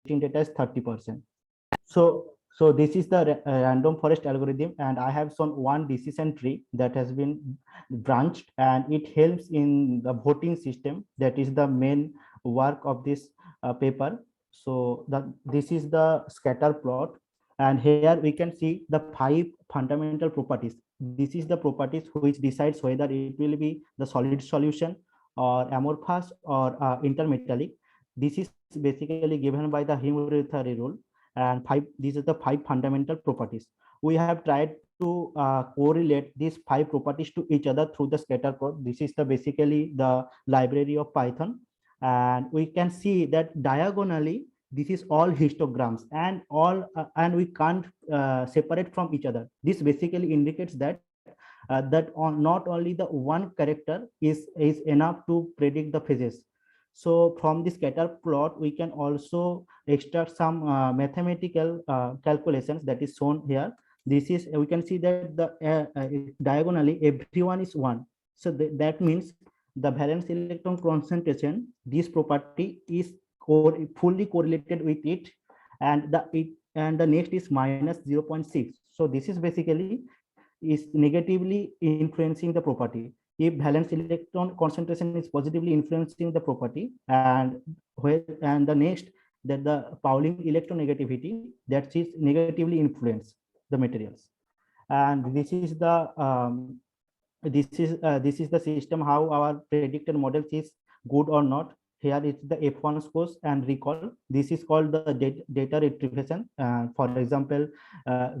existing data is 30%. So this is the random forest algorithm, and I have shown one decision tree that has been branched, and it helps in the voting system. That is the main work of this paper. So this is the scatter plot, and here we can see the 5 fundamental properties. This is the properties which decides whether it will be the solid solution or amorphous or intermetallic. This is basically given by the Hume-Lethal rule, and these are the 5 fundamental properties. We have tried to correlate these 5 properties to each other through the scatter plot. This is the basically the library of Python, and we can see that diagonally this is all histograms, and all and we can't separate from each other. This basically indicates that not only the one character is enough to predict the phases. So from the scatter plot, we can also extract some mathematical calculations that is shown here. This is, we can see that the diagonally everyone is one. So that means the valence electron concentration, this property is fully correlated with it, and the next is minus 0.6. So this is basically is negatively influencing the property. If valence electron concentration is positively influencing the property, and the next, that the Pauling electronegativity, that is negatively influence the materials. And this is the system how our predicted models is good or not. Here is the F1 scores and recall. This is called the data retrieval. For example,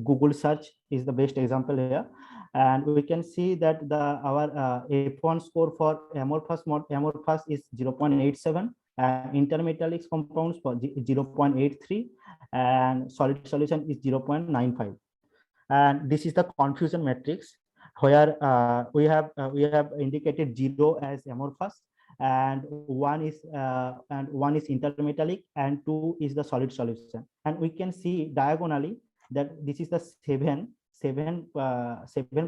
Google search is the best example here, and we can see that our F1 score for amorphous is 0.87, and intermetallic compounds for 0.83, and solid solution is 0.95. And this is the confusion matrix, where we have indicated 0 as amorphous, and 1 is intermetallic, and 2 is the solid solution. And we can see diagonally that this is the seven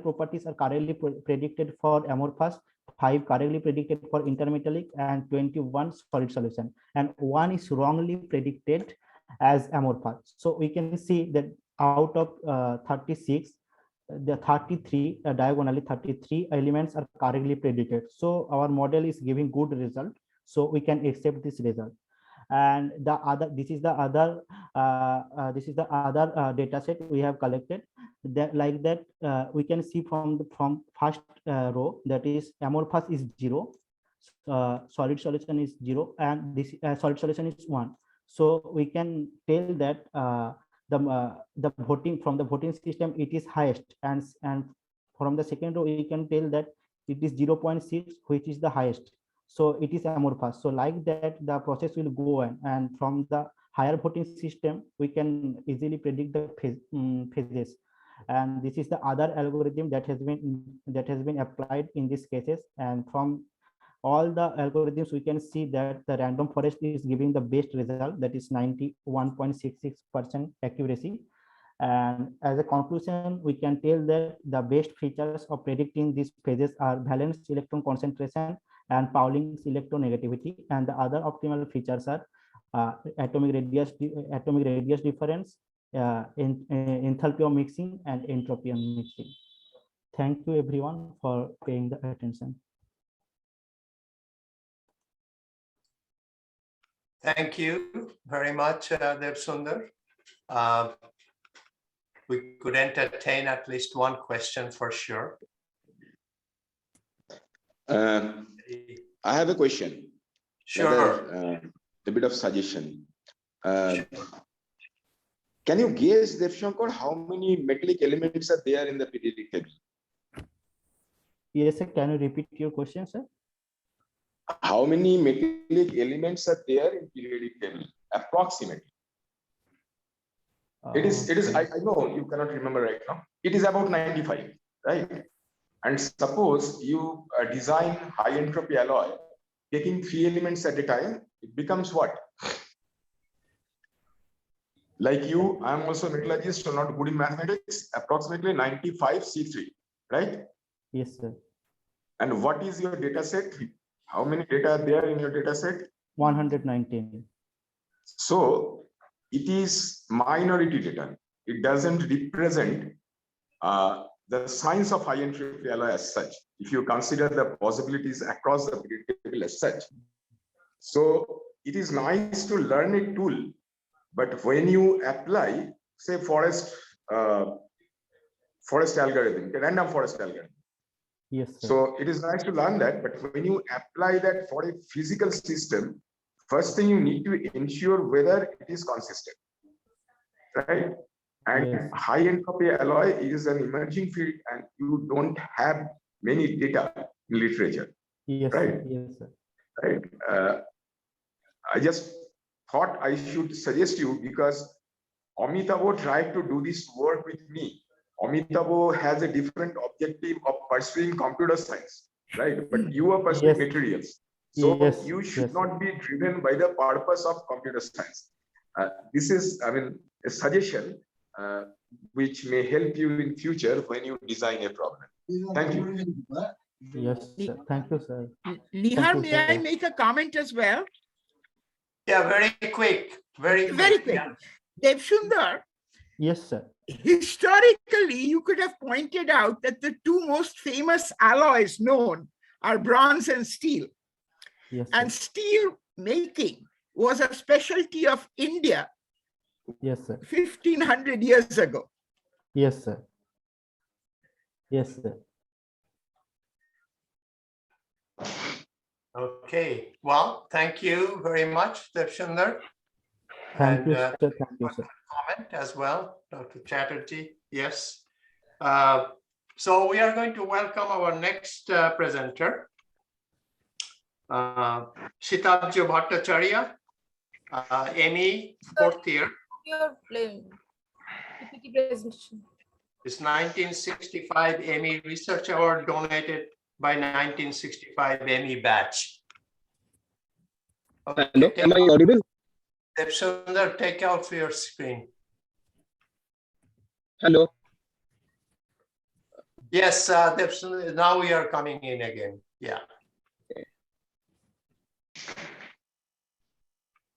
properties are correctly predicted for amorphous, 5 correctly predicted for intermetallic, and 21 solid solution, and 1 is wrongly predicted as amorphous. So we can see that out of 36, the 33 diagonally 33 elements are correctly predicted. So our model is giving good result, so we can accept this result. And this is the other data set we have collected, that like that we can see from first row, that is amorphous is 0, solid solution is 0, and this solid solution is 1. So we can tell that the voting from the voting system, it is highest, and from the second row we can tell that it is 0.6, which is the highest. So it is amorphous. So like that the process will go on, and from the higher voting system we can easily predict the phases. And this is the other algorithm that has been applied in these cases, and from all the algorithms we can see that the random forest is giving the best result, that is 91.66% accuracy. And as a conclusion, we can tell that the best features of predicting these phases are valence electron concentration and Pauling's electronegativity, and the other optimal features are atomic radius difference, enthalpy of mixing, and entropy of mixing. Thank you everyone for paying the attention. Thank you very much, Devsundar. We could entertain at least one question for sure. I have a question. Sure. A bit of suggestion. Can you guess, Devshankar, how many metallic elements are there in the periodic table? Yes, sir. Can you repeat your question, sir? How many metallic elements are there in periodic table, approximately? It is. I know you cannot remember right now. It is about 95, right? And suppose you design high entropy alloy, taking 3 elements at a time, it becomes what? Like you, I am also a metallurgist, so not good in mathematics. Approximately 95 C3, right? Yes, sir. And what is your data set? How many data are there in your data set? 119. So it is minority data. It doesn't represent the science of high entropy alloy as such, if you consider the possibilities across the period table as such. So it is nice to learn a tool, but when you apply, say, forest algorithm, random forest algorithm. Yes, sir. So it is nice to learn that, but when you apply that for a physical system, first thing you need to ensure whether it is consistent, right? And Yes. high entropy alloy is an emerging field, and you don't have many data in literature, Yes, right? sir. Yes, sir. Right? I just thought I should suggest you, because Amitabh tried to do this work with me. Amitabh has a different objective of pursuing computer science, right? But you are pursuing Yes. materials. So Yes, you should yes. not be driven by the purpose of computer science. This is, I mean, a suggestion which may help you in future when you design a problem. Thank you. Yes, sir. Thank you, sir. Nihar, you, may I sir. make a comment as well? Yeah, very quick, very Very quick. quick. Yeah. Devsundar, Yes, sir. historically, you could have pointed out that the two most famous alloys known are bronze and steel. Yes, sir. And steel making was a specialty of India Yes, sir. 1500 years ago. Yes, sir. Yes, sir. Okay, well, thank you very much, Devsundar. Thank you, And, sir. Thank you, sir. Comment as well, Dr. Chatterjee. Yes. So we are going to welcome our next presenter, Shitabju Bhattacharya, ME, fourth year. Your PPT presentation. This 1965 ME Research Award donated by 1965 ME batch. Okay, Hello, am I audible? Devsundar, take out your screen. Hello. Yes, Devsundar, now we are coming in again. Yeah.